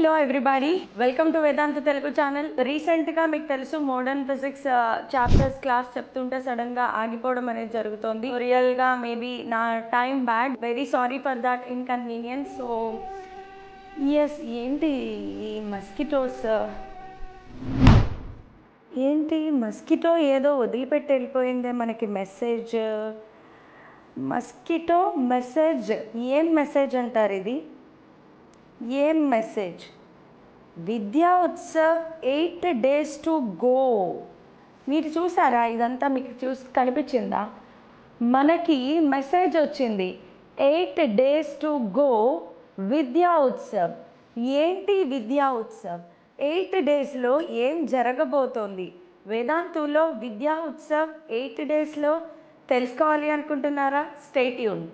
Hello everybody, welcome to Vedanta Telugu channel. రీసెంట్గా మీకు తెలుసు మోడర్న్ ఫిజిక్స్ చాప్టర్స్ క్లాస్ చెప్తుంటే సడన్గా ఆగిపోవడం అనేది జరుగుతుంది. రియల్గా మేబీ నా time bad, very sorry for that inconvenience. So yes, ఏంటి ఈ మస్కిటోస్, ఏంటి మస్కిటో ఏదో వదిలిపెట్టి వెళ్ళిపోయిందే మనకి మెసేజ్. మస్కిటో మెసేజ్, ఏం మెసేజ్ అంటారు ఇది? ఏం మెసేజ్? విద్యా ఉత్సవ్ 8 days టు గో. మీరు చూసారా? ఇదంతా మీకు కనిపించిందా? మనకి మెసేజ్ వచ్చింది 8 days టు గో విద్యా ఉత్సవ్. ఏంటి విద్యా ఉత్సవ్? 8 daysలో ఏం జరగబోతోంది? వేదాంతులో విద్యా ఉత్సవ్ 8 daysలో తెలుసుకోవాలి అనుకుంటున్నారా? Stay tuned.